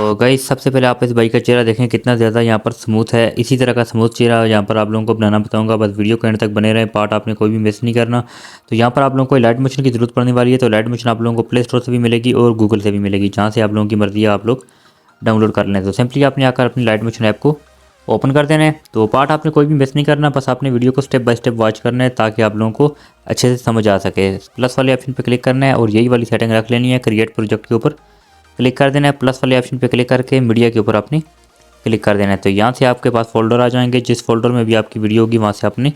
तो गाइस सबसे पहले आप इस बाइक का चेहरा देखें कितना ज़्यादा यहाँ पर स्मूथ है। इसी तरह का स्मूथ चेहरा यहाँ पर आप लोगों को बनाना बताऊंगा, बस वीडियो के एंड तक बने रहें, पार्ट आपने कोई भी मिस नहीं करना। तो यहाँ पर आप लोगों को लाइट मोशन की ज़रूरत पड़ने वाली है। तो लाइट मोशन आप लोगों को प्ले स्टोर से भी मिलेगी और गूगल से भी मिलेगी, जहाँ से आप लोगों की मर्जी है आप लोग डाउनलोड कर लें। तो सिंपली आपने आकर अपनी लाइट मोशन ऐप को ओपन कर देना है। तो पार्ट आपने कोई भी मिस नहीं करना, बस आपने वीडियो को स्टेप बाय स्टेप वॉच करना है ताकि आप लोगों को अच्छे से समझ आ सके। प्लस वाले ऑप्शन पर क्लिक करना है और यही वाली सेटिंग रख लेनी है। क्रिएट प्रोजेक्ट के ऊपर क्लिक कर देना है। प्लस वाले ऑप्शन पे क्लिक करके मीडिया के ऊपर आपने क्लिक कर देना है। तो यहाँ से आपके पास फोल्डर आ जाएंगे, जिस फोल्डर में भी आपकी वीडियो होगी वहाँ से आपने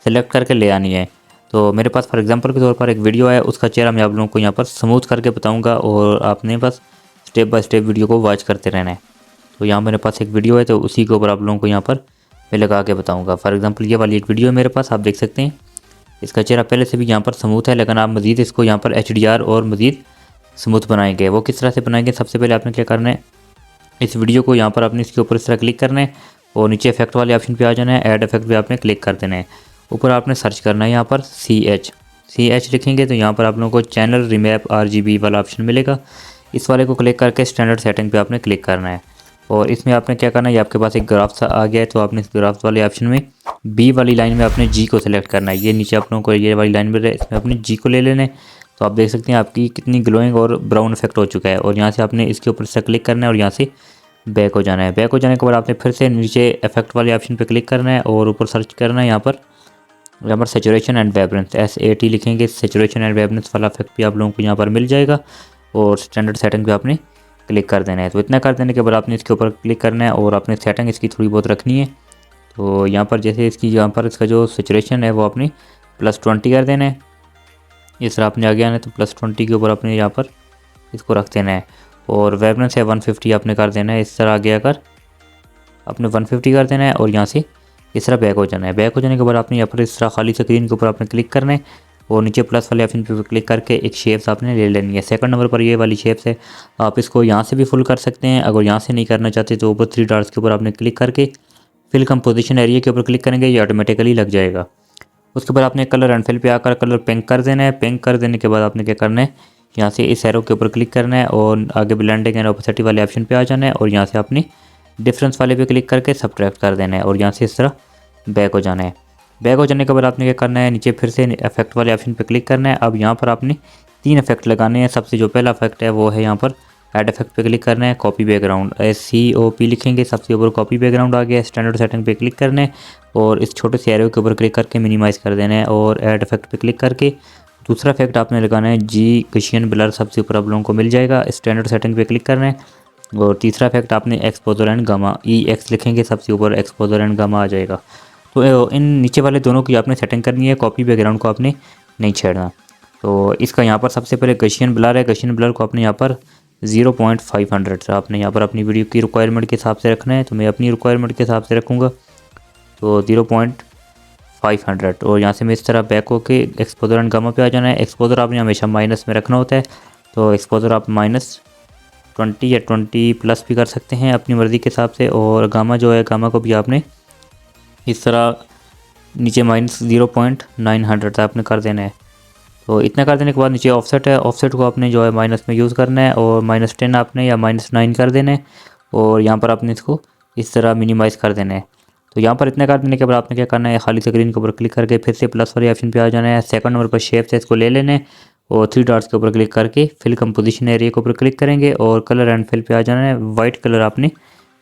सेलेक्ट करके ले आनी है। तो मेरे पास फॉर एग्जांपल के तौर पर एक वीडियो है, उसका चेहरा मैं आप लोगों को यहाँ पर स्मूथ करके बताऊँगा और आपने बस स्टेप बाय स्टेप वीडियो को वॉच करते रहना है। तो यहाँ मेरे पास एक वीडियो है, तो उसी के ऊपर आप लोगों को यहाँ पर मैं लगा के बताऊँगा। फॉर एग्जाम्पल ये वाली एक वीडियो है मेरे पास, आप देख सकते हैं इसका चेहरा पहले से भी यहाँ पर स्मूथ है, लेकिन आप मज़ीद इसको यहाँ पर HDR और मज़ीद स्मूथ बनाएंगे। वो किस तरह से बनाएंगे, सबसे पहले आपने क्या करना है, इस वीडियो को यहाँ पर आपने इसके ऊपर इस तरह क्लिक करना है और नीचे इफेक्ट वाले ऑप्शन पे आ जाना है। ऐड इफेक्ट पे आपने क्लिक कर देना है। ऊपर आपने सर्च करना है यहाँ पर CH लिखेंगे तो यहाँ पर आप लोगों को चैनल रिमैप RGB वाला ऑप्शन मिलेगा। इस वाले को क्लिक करके स्टैंडर्ड सेटिंग पे आपने क्लिक करना है और इसमें आपने क्या करना है, ये आपके पास एक ग्राफ आ गया है, तो आपने इस ग्राफ वाले ऑप्शन में B वाली लाइन में आपने G को सिलेक्ट करना है। ये नीचे आप लोगों को ये वाली लाइन मिल रही है, इसमें आपने G को ले लेना है। तो आप देख सकते हैं आपकी कितनी ग्लोइंग और ब्राउन इफेक्ट हो चुका है। और यहाँ से आपने इसके ऊपर से क्लिक करना है और यहाँ से बैक हो जाना है। बैक हो जाने के बाद आपने फिर से नीचे इफेक्ट वाले ऑप्शन पे क्लिक करना है और ऊपर सर्च करना है यहाँ पर सेचुरेशन एंड वाइब्रेंस SAT लिखेंगे। सेचुरेशन एंड वाइब्रेंस वाला इफेक्ट भी आप लोगों को यहाँ पर मिल जाएगा और स्टैंडर्ड सेटिंग पे आपने क्लिक कर देना है। तो इतना कर देने के बाद आपने इसके ऊपर क्लिक करना है और आपने सेटिंग इसकी थोड़ी बहुत रखनी है। तो यहाँ पर जैसे इसकी यहाँ पर इसका जो सेचुरेशन है वो आपने +20 कर देना है। इस तरह आपने आ गया ना, तो +20 के ऊपर आपने यहाँ पर इसको रख देना है और वाइब्रेंस है 150 आपने कर देना है। इस तरह आगे आकर आपने 150 कर देना है और यहाँ से इस तरह बैक हो जाना है। बैक हो जाने के बाद आपने यहाँ पर इस तरह खाली स्क्रीन के ऊपर आपने क्लिक करना है और नीचे प्लस वाले ऑप्शन पे क्लिक करके एक शेप्स आपने ले लेनी है। सेकंड नंबर पर ये वाली शेप्स है, आप इसको यहाँ से भी फुल कर सकते हैं। अगर यहाँ से नहीं करना चाहते तो ऊपर 3 डॉट्स के ऊपर आपने क्लिक करके फिल कंपोजिशन एरिया के ऊपर क्लिक करेंगे, ये ऑटोमेटिकली लग जाएगा। उसके बाद आपने कलर एंड फिल पे आकर कलर पिंक कर देना है। पिंक कर देने के बाद आपने क्या करना है, यहाँ से इस एरो के ऊपर क्लिक करना है और आगे ब्लेंडिंग एंड ओपेसिटी वाले ऑप्शन पे आ जाना है और यहाँ से आपने डिफरेंस वाले पे क्लिक करके सब्ट्रैक्ट कर देना है और यहाँ से इस तरह बैक हो जाना है। बैक हो जाने के बाद आपने क्या करना है, नीचे फिर से इफेक्ट वाले ऑप्शन पे क्लिक करना है। अब यहाँ पर आपने 3 इफेक्ट लगाने हैं। सबसे जो पहला इफेक्ट है वो है यहाँ पर ऐड इफेक्ट पे क्लिक करना है। कॉपी बैकग्राउंड SCOP लिखेंगे, सबसे ऊपर कॉपी बैकग्राउंड आ गया। स्टैंडर्ड सेटिंग पे क्लिक करना है और इस छोटे से एरो के ऊपर क्लिक करके मिनिमाइज़ कर देना है और ऐड इफेक्ट पे क्लिक करके दूसरा इफेक्ट आपने लगाना है G गशियन ब्लर, सबसे ऊपर आप लोगों को मिल जाएगा। स्टैंडर्ड सेटिंग पे क्लिक करना है और तीसरा इफेक्ट आपने एक्सपोजर एंड गामा EX लिखेंगे, सबसे ऊपर एक्सपोजर एंड गामा आ जाएगा। तो इन नीचे वाले दोनों की आपने सेटिंग करनी है, कॉपी बैकग्राउंड को आपने नहीं छेड़ना। तो इसका यहाँ पर सबसे पहले गशियन ब्लर है, गशियन ब्लर को आपने यहाँ पर 0.500 आपने यहाँ पर अपनी वीडियो की रिक्वायरमेंट के हिसाब से रखना है। तो मैं अपनी रिक्वायरमेंट के हिसाब से रखूँगा तो 0.500 और यहाँ से मैं इस तरह बैक होके एक्सपोजर एंड गामा पे आ जाना है। एक्सपोजर आपने हमेशा माइनस में रखना होता है, तो एक्सपोजर आप -20 या 20 प्लस भी कर सकते हैं अपनी मर्ज़ी के हिसाब से। और गामा जो है, गामा को भी आपने इस तरह नीचे -0.900 तक आपने कर देना है। तो इतना कर देने के बाद नीचे ऑफसेट है, ऑफसेट को आपने जो है माइनस में यूज़ करना है और -10 आपने या -9 कर देना है और यहाँ पर आपने इसको इस तरह मिनिमाइज़ कर देना है। तो यहाँ पर इतना कर देने के बाद आपने क्या करना है, खाली स्क्रीन के ऊपर क्लिक करके फिर से प्लस वाले ऑप्शन पे आ जाना है। सेकंड नंबर पर शेप से इसको ले लेना है और 3 डॉट्स के ऊपर क्लिक करके फिल कंपोजिशन एरिया के ऊपर क्लिक करेंगे और कलर एंड फिल पे आ जाना है। वाइट कलर आपने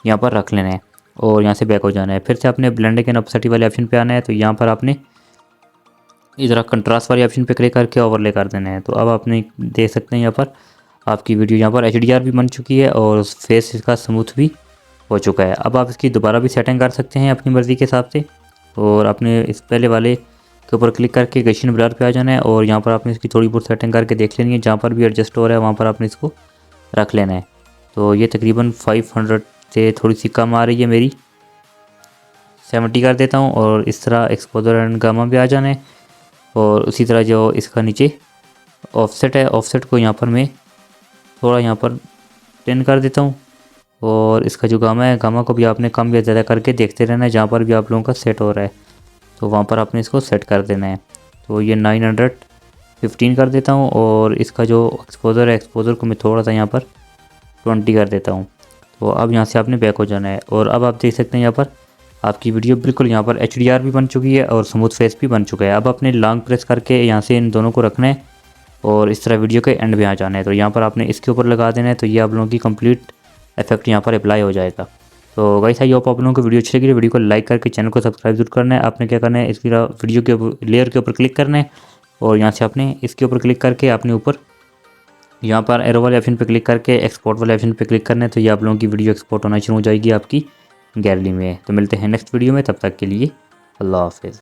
यहाँ पर रख लेना है और यहाँ से बैक हो जाना है। फिर से आपने ब्लेंडिंग एंड ओपेसिटी वाले ऑप्शन पे आना है। तो यहाँ पर आपने इधर कंट्रास्ट वाले ऑप्शन पे क्लिक करके ओवरले कर देना है। तो अब आपने देख सकते हैं यहाँ पर आपकी वीडियो यहाँ पर HDR भी बन चुकी है और फेस इसका स्मूथ भी हो चुका है। अब आप इसकी दोबारा भी सेटिंग कर सकते हैं अपनी मर्ज़ी के हिसाब से और आपने इस पहले वाले के ऊपर क्लिक करके गशियन ब्लर पे आ जाना है और यहाँ पर आपने इसकी थोड़ी बहुत सेटिंग करके देख लेनी है। जहाँ पर भी एडजस्ट हो रहा है वहाँ पर आपने इसको रख लेना है। तो ये तकरीबन 500 से थोड़ी सी कम आ रही है, मेरी 70 कर देता हूँ और इस तरह एक्सपोजर एंड गामा भी आ जाना है। और उसी तरह जो इसका नीचे ऑफसेट है, ऑफसेट को यहाँ पर मैं थोड़ा यहाँ पर 10 कर देता हूँ और इसका जो गामा है, गामा को भी आपने कम या ज़्यादा करके देखते रहना है। जहाँ पर भी आप लोगों का सेट हो रहा है तो वहाँ पर आपने इसको सेट कर देना है। तो ये 915 कर देता हूँ और इसका जो एक्सपोजर है, एक्सपोजर को मैं थोड़ा सा यहाँ पर 20 कर देता हूँ। तो अब यहाँ से आपने बैक हो जाना है और अब आप देख सकते हैं यहाँ पर आपकी वीडियो बिल्कुल यहाँ पर HDR भी बन चुकी है और स्मूथ फेस भी बन चुका है। अब आपने लॉन्ग प्रेस करके यहाँ से इन दोनों को रखना है और इस तरह वीडियो के एंड में आ जाना है। तो यहाँ पर आपने इसके ऊपर लगा देना है, तो ये आप लोगों की कंप्लीट इफेक्ट यहाँ पर अप्लाई हो जाएगा। तो गाइस आई होप आप लोगों को वीडियो अच्छी लगी, वीडियो को लाइक करके चैनल को सब्सक्राइब जरूर करना है। आपने क्या करना है, इसकी वीडियो के लेयर के ऊपर क्लिक करना है और यहाँ से आपने इसके ऊपर क्लिक करके आपने ऊपर यहाँ पर एरो वाले ऑप्शन पे क्लिक करके एक्सपोर्ट वाले ऑप्शन पे क्लिक करना है। तो ये आप लोगों की वीडियो एक्सपोर्ट होना शुरू हो जाएगी आपकी गैलरी में। तो मिलते हैं नेक्स्ट वीडियो में, तब तक के लिए अल्लाह हाफिज़।